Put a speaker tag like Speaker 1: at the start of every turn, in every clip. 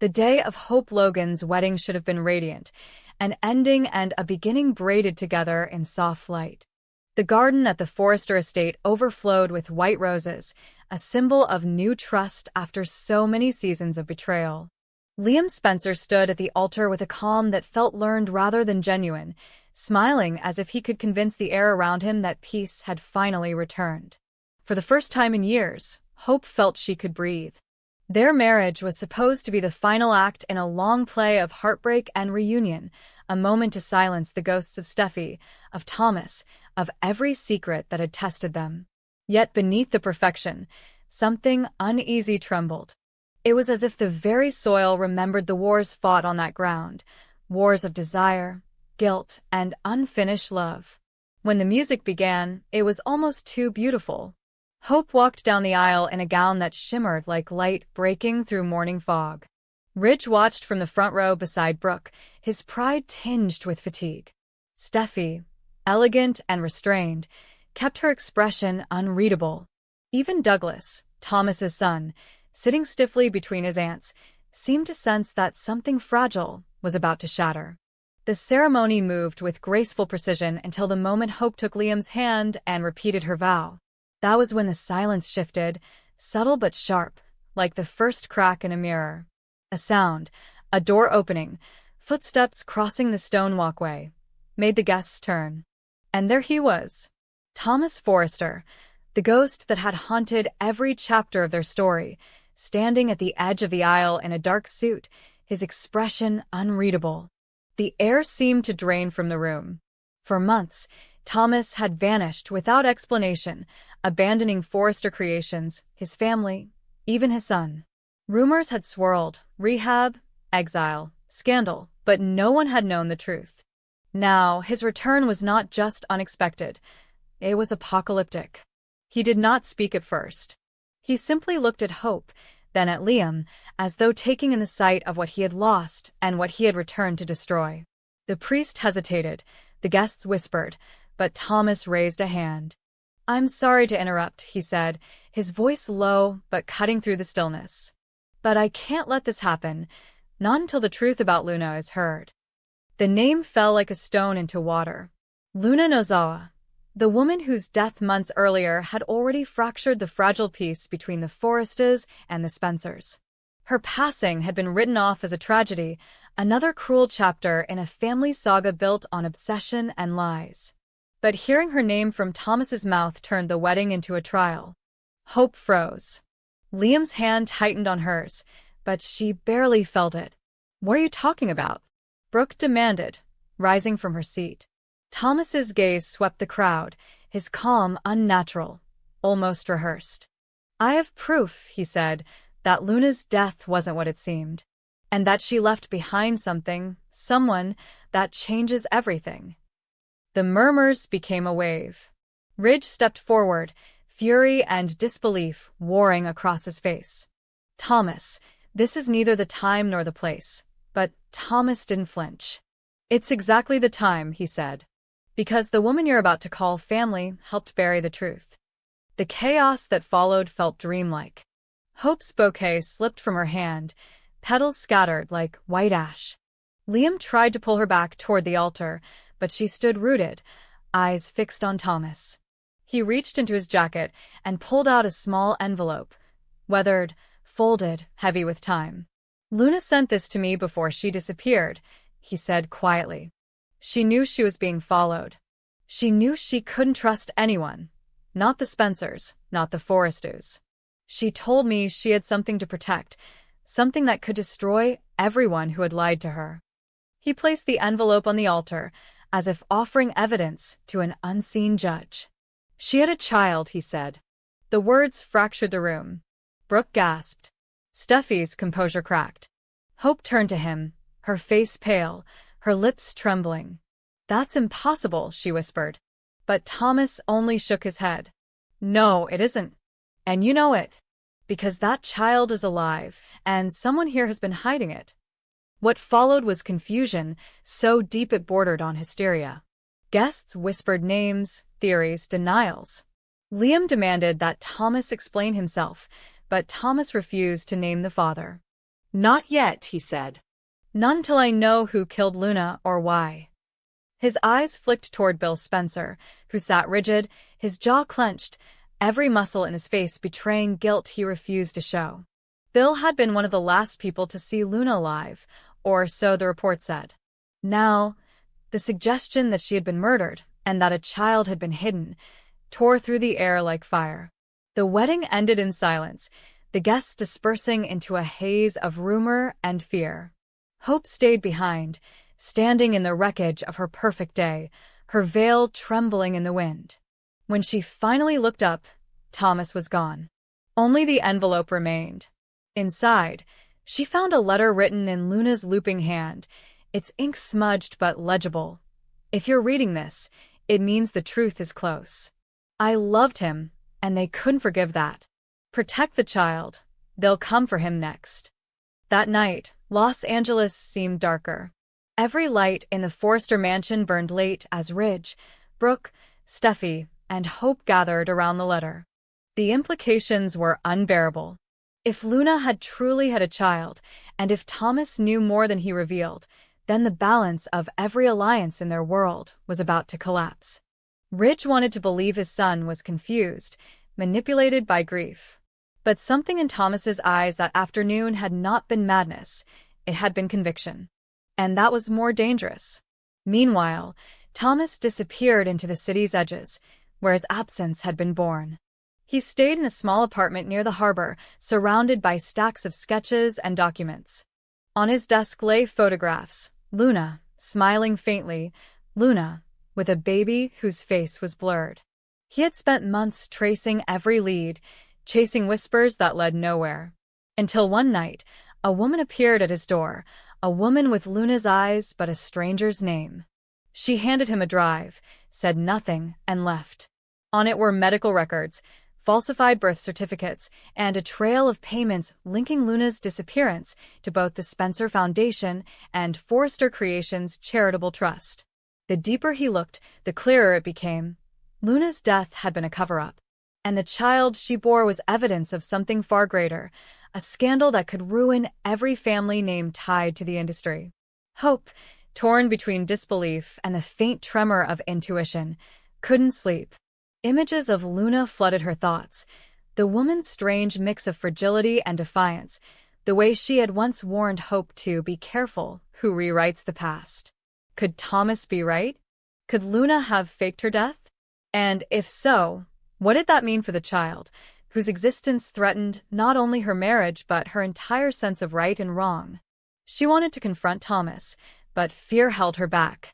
Speaker 1: The day of Hope Logan's wedding should have been radiant, an ending and a beginning braided together in soft light. The garden at the Forrester estate overflowed with white roses, a symbol of new trust after so many seasons of betrayal. Liam Spencer stood at the altar with a calm that felt learned rather than genuine, smiling as if he could convince the air around him that peace had finally returned. For the first time in years, Hope felt she could breathe. Their marriage was supposed to be the final act in a long play of heartbreak and reunion, a moment to silence the ghosts of Steffi, of Thomas, of every secret that had tested them. Yet beneath the perfection, something uneasy trembled. It was as if the very soil remembered the wars fought on that ground, wars of desire, guilt, and unfinished love. When the music began, it was almost too beautiful. Hope walked down the aisle in a gown that shimmered like light breaking through morning fog. Ridge watched from the front row beside Brooke, his pride tinged with fatigue. Steffi, elegant and restrained, kept her expression unreadable. Even Douglas, Thomas's son, sitting stiffly between his aunts, seemed to sense that something fragile was about to shatter. The ceremony moved with graceful precision until the moment Hope took Liam's hand and repeated her vow. That was when the silence shifted, subtle but sharp, like the first crack in a mirror. A sound, a door opening, footsteps crossing the stone walkway, made the guests turn. And there he was, Thomas Forrester, the ghost that had haunted every chapter of their story, standing at the edge of the aisle in a dark suit, his expression unreadable. The air seemed to drain from the room. For months, Thomas had vanished without explanation, abandoning Forrester Creations, his family, even his son. Rumors had swirled, rehab, exile, scandal, but no one had known the truth. Now, his return was not just unexpected, it was apocalyptic. He did not speak at first. He simply looked at Hope, then at Liam, as though taking in the sight of what he had lost and what he had returned to destroy. The priest hesitated, the guests whispered, but Thomas raised a hand. "I'm sorry to interrupt," he said, his voice low but cutting through the stillness. "But I can't let this happen, not until the truth about Luna is heard." The name fell like a stone into water. Luna Nozawa, the woman whose death months earlier had already fractured the fragile peace between the Forresters and the Spencers. Her passing had been written off as a tragedy, another cruel chapter in a family saga built on obsession and lies. But hearing her name from Thomas's mouth turned the wedding into a trial. Hope froze. Liam's hand tightened on hers, but she barely felt it. "What are you talking about?" Brooke demanded, rising from her seat. Thomas's gaze swept the crowd, his calm unnatural, almost rehearsed. "I have proof," he said, "that Luna's death wasn't what it seemed, and that she left behind something, someone, that changes everything." The murmurs became a wave. Ridge stepped forward, fury and disbelief warring across his face. "Thomas, this is neither the time nor the place." But Thomas didn't flinch. "It's exactly the time," he said, "because the woman you're about to call family helped bury the truth." The chaos that followed felt dreamlike. Hope's bouquet slipped from her hand, petals scattered like white ash. Liam tried to pull her back toward the altar, but she stood rooted, eyes fixed on Thomas. He reached into his jacket and pulled out a small envelope, weathered, folded, heavy with time. "Luna sent this to me before she disappeared," he said quietly. "She knew she was being followed. She knew she couldn't trust anyone. Not the Spencers, not the Forresters. She told me she had something to protect, something that could destroy everyone who had lied to her." He placed the envelope on the altar, as if offering evidence to an unseen judge. "She had a child," he said. The words fractured the room. Brooke gasped. Steffi's composure cracked. Hope turned to him, her face pale, her lips trembling. "That's impossible," she whispered. But Thomas only shook his head. "No, it isn't. And you know it. Because that child is alive, and someone here has been hiding it." What followed was confusion, so deep it bordered on hysteria. Guests whispered names, theories, denials. Liam demanded that Thomas explain himself, but Thomas refused to name the father.
Speaker 2: Not yet, he said.
Speaker 1: None till I know who killed Luna or why. His eyes flicked toward Bill Spencer, who sat rigid, his jaw clenched, every muscle in his face betraying guilt he refused to show. Bill had been one of the last people to see Luna alive, or so the report said. Now, the suggestion that she had been murdered, and that a child had been hidden, tore through the air like fire. The wedding ended in silence, the guests dispersing into a haze of rumor and fear. Hope stayed behind, standing in the wreckage of her perfect day, her veil trembling in the wind. When she finally looked up, Thomas was gone. Only the envelope remained. Inside, she found a letter written in Luna's looping hand, its ink smudged but legible. If you're reading this, it means the truth is close. I loved him, and they couldn't forgive that. Protect the child. They'll come for him next. That night, Los Angeles seemed darker. Every light in the Forrester mansion burned late as Ridge, Brooke, Steffi, and Hope gathered around the letter. The implications were unbearable. If Luna had truly had a child, and if Thomas knew more than he revealed, then the balance of every alliance in their world was about to collapse. Ridge wanted to believe his son was confused, manipulated by grief. But something in Thomas's eyes that afternoon had not been madness, it had been conviction. And that was more dangerous. Meanwhile, Thomas disappeared into the city's edges, where his absence had been born. He stayed in a small apartment near the harbor, surrounded by stacks of sketches and documents. On his desk lay photographs, Luna, smiling faintly, Luna, with a baby whose face was blurred. He had spent months tracing every lead, chasing whispers that led nowhere. Until one night, a woman appeared at his door, a woman with Luna's eyes but a stranger's name. She handed him a drive, said nothing, and left. On it were medical records, falsified birth certificates, and a trail of payments linking Luna's disappearance to both the Spencer Foundation and Forrester Creations Charitable Trust. The deeper he looked, the clearer it became. Luna's death had been a cover-up, and the child she bore was evidence of something far greater, a scandal that could ruin every family name tied to the industry. Hope, torn between disbelief and the faint tremor of intuition, couldn't sleep. Images of Luna flooded her thoughts, the woman's strange mix of fragility and defiance, the way she had once warned Hope to be careful who rewrites the past. Could Thomas be right? Could Luna have faked her death? And if so, what did that mean for the child, whose existence threatened not only her marriage but her entire sense of right and wrong? She wanted to confront Thomas, but fear held her back.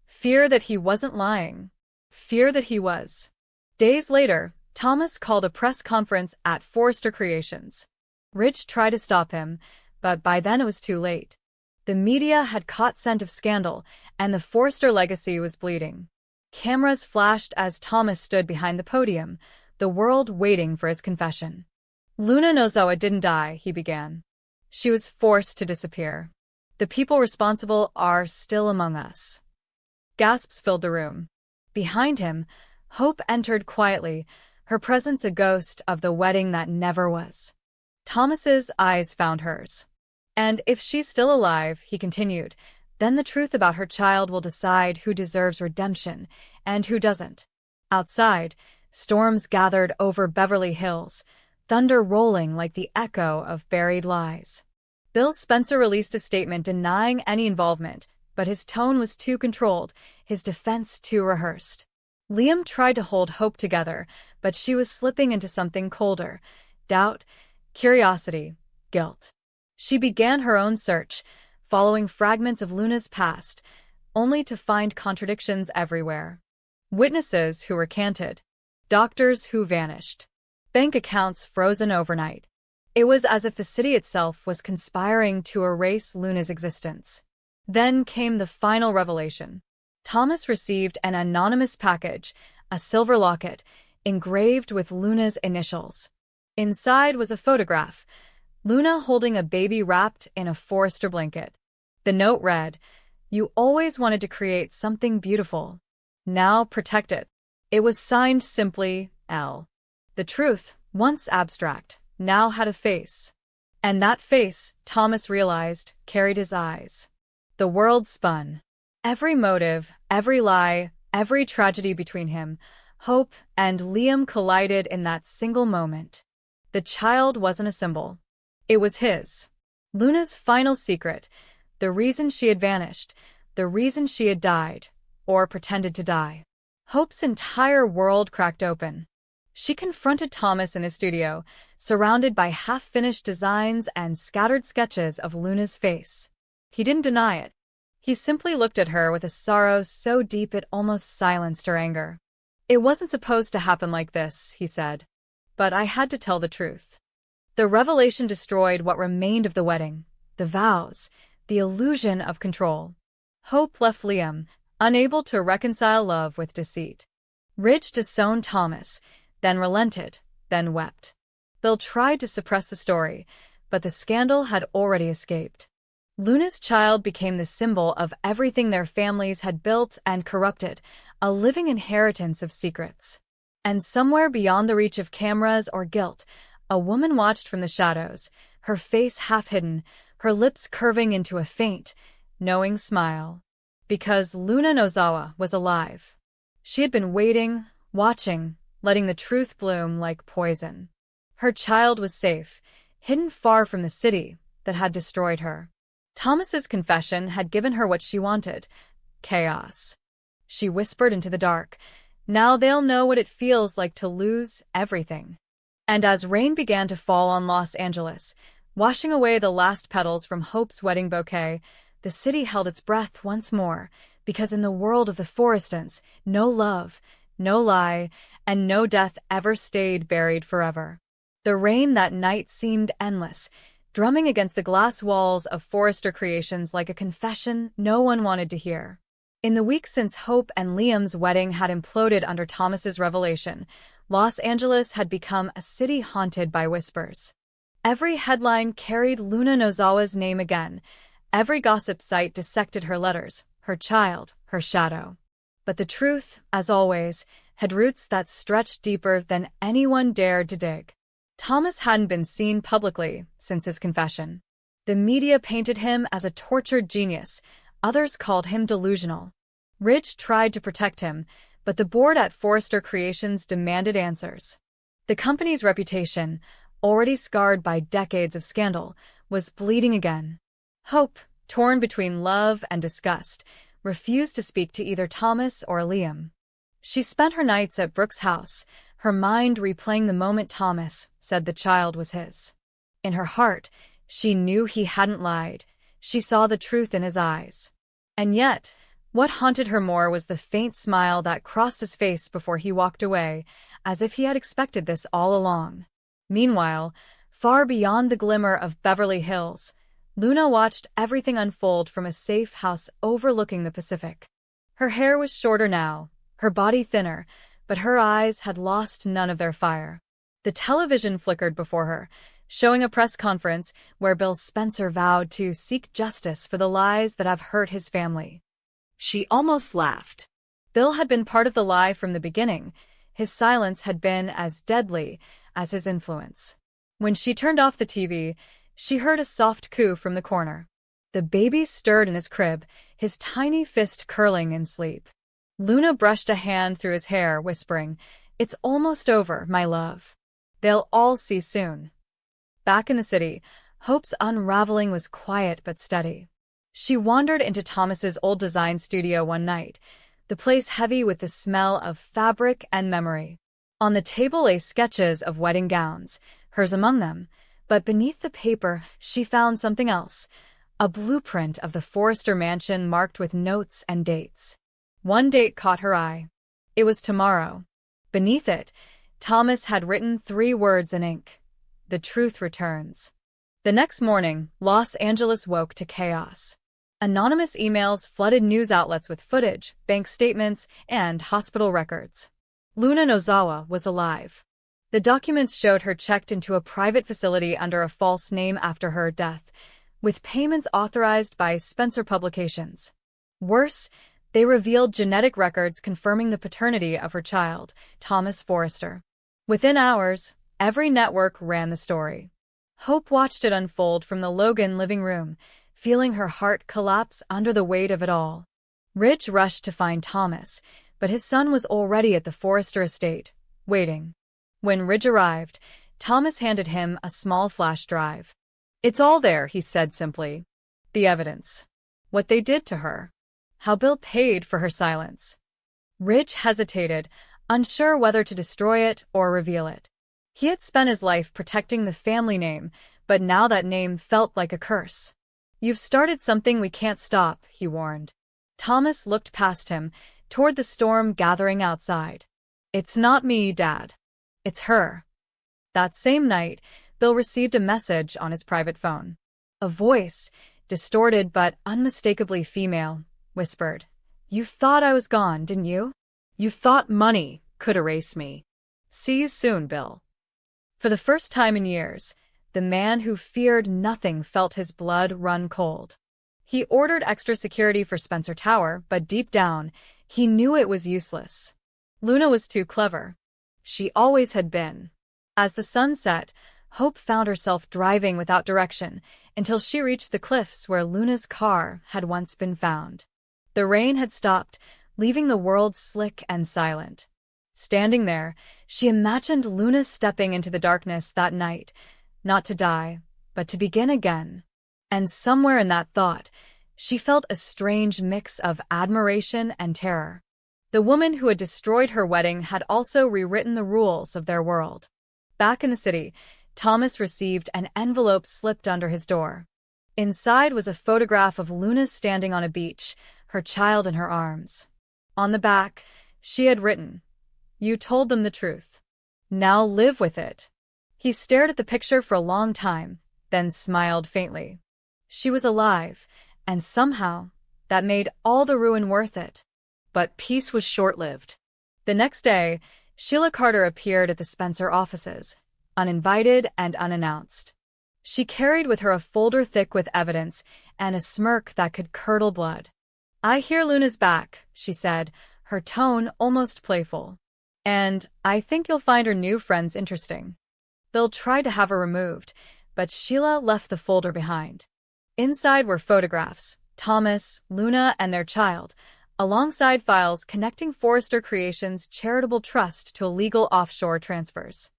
Speaker 1: Fear that he wasn't lying. Fear that he was. Days later, Thomas called a press conference at Forrester Creations. Ridge tried to stop him, but by then it was too late. The media had caught scent of scandal, and the Forrester legacy was bleeding. Cameras flashed as Thomas stood behind the podium, the world waiting for his confession. Luna Nozawa didn't die, he began. She was forced to disappear. The people responsible are still among us. Gasps filled the room. Behind him, Hope entered quietly, her presence a ghost of the wedding that never was. Thomas's eyes found hers. And if she's still alive, he continued, then the truth about her child will decide who deserves redemption and who doesn't. Outside, storms gathered over Beverly Hills, thunder rolling like the echo of buried lies. Bill Spencer released a statement denying any involvement, but his tone was too controlled, his defense too rehearsed. Liam tried to hold Hope together, but she was slipping into something colder: doubt, curiosity, guilt. She began her own search, following fragments of Luna's past, only to find contradictions everywhere. Witnesses who recanted, doctors who vanished, bank accounts frozen overnight. It was as if the city itself was conspiring to erase Luna's existence. Then came the final revelation. Thomas received an anonymous package, a silver locket, engraved with Luna's initials. Inside was a photograph, Luna holding a baby wrapped in a Forrester blanket. The note read, "You always wanted to create something beautiful. Now protect it." It was signed simply, L. The truth, once abstract, now had a face. And that face, Thomas realized, carried his eyes. The world spun. Every motive, every lie, every tragedy between him, Hope, and Liam collided in that single moment. The child wasn't a symbol. It was his. Luna's final secret, the reason she had vanished, the reason she had died, or pretended to die. Hope's entire world cracked open. She confronted Thomas in his studio, surrounded by half-finished designs and scattered sketches of Luna's face. He didn't deny it. He simply looked at her with a sorrow so deep it almost silenced her anger. "It wasn't supposed to happen like this," he said. "But I had to tell the truth." The revelation destroyed what remained of the wedding, the vows, the illusion of control. Hope left Liam, unable to reconcile love with deceit. Ridge disowned Thomas, then relented, then wept. Bill tried to suppress the story, but the scandal had already escaped. Luna's child became the symbol of everything their families had built and corrupted, a living inheritance of secrets. And somewhere beyond the reach of cameras or guilt, a woman watched from the shadows, her face half-hidden, her lips curving into a faint, knowing smile. Because Luna Nozawa was alive. She had been waiting, watching, letting the truth bloom like poison. Her child was safe, hidden far from the city that had destroyed her. Thomas's confession had given her what she wanted: chaos. She whispered into the dark, "Now they'll know what it feels like to lose everything." And as rain began to fall on Los Angeles, washing away the last petals from Hope's wedding bouquet, the city held its breath once more, because in the world of the Forrestons, no love, no lie, and no death ever stayed buried forever. The rain that night seemed endless, drumming against the glass walls of Forrester Creations like a confession no one wanted to hear. In the weeks since Hope and Liam's wedding had imploded under Thomas's revelation, Los Angeles had become a city haunted by whispers. Every headline carried Luna Nozawa's name again. Every gossip site dissected her letters, her child, her shadow. But the truth, as always, had roots that stretched deeper than anyone dared to dig. Thomas hadn't been seen publicly since his confession. The media painted him as a tortured genius. Others called him delusional. Ridge tried to protect him, but the board at Forrester Creations demanded answers. The company's reputation, already scarred by decades of scandal, was bleeding again. Hope, torn between love and disgust, refused to speak to either Thomas or Liam. She spent her nights at Brooks' house, her mind replaying the moment Thomas said the child was his. In her heart, she knew he hadn't lied. She saw the truth in his eyes. And yet, what haunted her more was the faint smile that crossed his face before he walked away, as if he had expected this all along. Meanwhile, far beyond the glimmer of Beverly Hills, Luna watched everything unfold from a safe house overlooking the Pacific. Her hair was shorter now, her body thinner, but her eyes had lost none of their fire. The television flickered before her, showing a press conference where Bill Spencer vowed to seek justice for the lies that have hurt his family. She almost laughed. Bill had been part of the lie from the beginning. His silence had been as deadly as his influence. When she turned off the TV, she heard a soft coo from the corner. The baby stirred in his crib, his tiny fist curling in sleep. Luna brushed a hand through his hair, whispering, "It's almost over, my love. They'll all see soon." Back in the city, Hope's unraveling was quiet but steady. She wandered into Thomas's old design studio one night, the place heavy with the smell of fabric and memory. On the table lay sketches of wedding gowns, hers among them, but beneath the paper she found something else, a blueprint of the Forrester mansion marked with notes and dates. One date caught her eye. It was tomorrow. Beneath it, Thomas had written 3 words in ink: "The truth returns." The next morning, Los Angeles woke to chaos. Anonymous emails flooded news outlets with footage, bank statements, and hospital records. Luna Nozawa was alive. The documents showed her checked into a private facility under a false name after her death, with payments authorized by Spencer Publications. Worse, they revealed genetic records confirming the paternity of her child, Thomas Forrester. Within hours, every network ran the story. Hope watched it unfold from the Logan living room, feeling her heart collapse under the weight of it all. Ridge rushed to find Thomas, but his son was already at the Forrester estate, waiting. When Ridge arrived, Thomas handed him a small flash drive. "It's all there," he said simply. "The evidence. What they did to her. How Bill paid for her silence." Ridge hesitated, unsure whether to destroy it or reveal it. He had spent his life protecting the family name, but now that name felt like a curse. "You've started something we can't stop," he warned. Thomas looked past him, toward the storm gathering outside. "It's not me, Dad. It's her." That same night, Bill received a message on his private phone. A voice, distorted but unmistakably female, whispered, "You thought I was gone, didn't you? You thought money could erase me. See you soon, Bill." For the first time in years, the man who feared nothing felt his blood run cold. He ordered extra security for Spencer Tower, but deep down, he knew it was useless. Luna was too clever. She always had been. As the sun set, Hope found herself driving without direction until she reached the cliffs where Luna's car had once been found. The rain had stopped, leaving the world slick and silent. Standing there, she imagined Luna stepping into the darkness that night, not to die, but to begin again. And somewhere in that thought, she felt a strange mix of admiration and terror. The woman who had destroyed her wedding had also rewritten the rules of their world. Back in the city, Thomas received an envelope slipped under his door. Inside was a photograph of Luna standing on a beach, her child in her arms. On the back, she had written, "You told them the truth. Now live with it." He stared at the picture for a long time, then smiled faintly. She was alive, and somehow, that made all the ruin worth it. But peace was short-lived. The next day, Sheila Carter appeared at the Spencer offices, uninvited and unannounced. She carried with her a folder thick with evidence and a smirk that could curdle blood. "I hear Luna's back," she said, her tone almost playful. "And I think you'll find her new friends interesting." Bill tried to have her removed, but Sheila left the folder behind. Inside were photographs, Thomas, Luna, and their child, alongside files connecting Forrester Creations' charitable trust to illegal offshore transfers.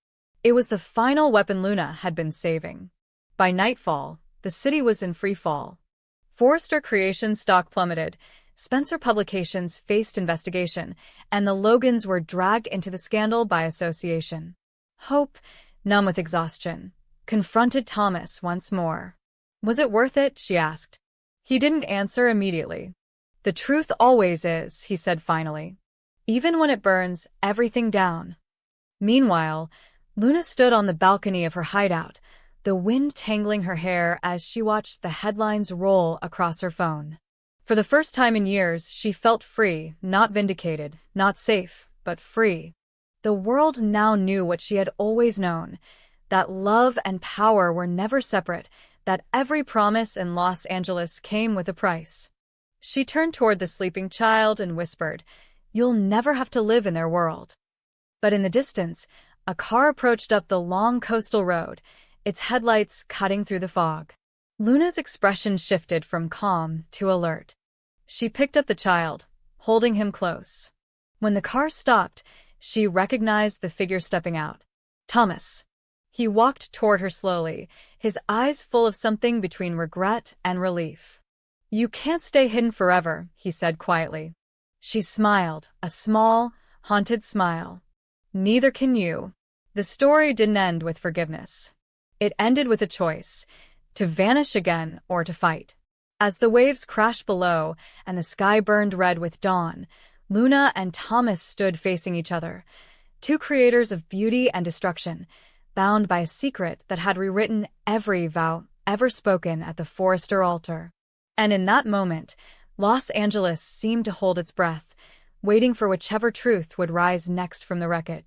Speaker 1: It was the final weapon Luna had been saving. By nightfall, the city was in free fall. Forrester Creations' stock plummeted, Spencer Publications faced investigation, and the Logans were dragged into the scandal by association. Hope, numb with exhaustion, confronted Thomas once more. "Was it worth it?" she asked. He didn't answer immediately. "The truth always is," he said finally. "Even when it burns everything down." Meanwhile, Luna stood on the balcony of her hideout, the wind tangling her hair as she watched the headlines roll across her phone. For the first time in years, she felt free, not vindicated, not safe, but free. The world now knew what she had always known, that love and power were never separate, that every promise in Los Angeles came with a price. She turned toward the sleeping child and whispered, "You'll never have to live in their world." But in the distance, a car approached up the long coastal road, its headlights cutting through the fog. Luna's expression shifted from calm to alert. She picked up the child, holding him close. When the car stopped, she recognized the figure stepping out. Thomas. He walked toward her slowly, his eyes full of something between regret and relief. "You can't stay hidden forever," he said quietly. She smiled, a small, haunted smile. "Neither can you." The story didn't end with forgiveness. It ended with a choice, to vanish again or to fight. As the waves crashed below and the sky burned red with dawn, Luna and Thomas stood facing each other, two creators of beauty and destruction, bound by a secret that had rewritten every vow ever spoken at the Forrester altar. And in that moment, Los Angeles seemed to hold its breath, waiting for whichever truth would rise next from the wreckage.